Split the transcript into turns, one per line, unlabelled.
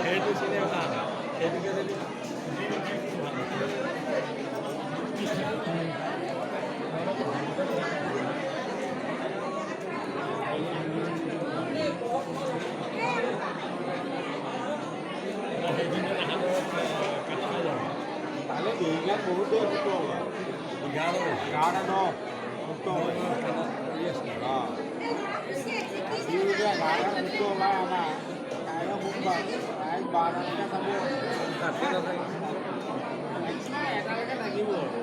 সেইটো চিনেমা সেইটোকে যদি তাহলে এইবিলাক বহুতো গাঁৱত মুক্ত হয় অঁ গাঁৱত মুক্ত ওলাই আমাৰ কাইলৈ সোমবাৰ কাইলৈ 12টালৈকে চাব এটালৈকে থাকিব আৰু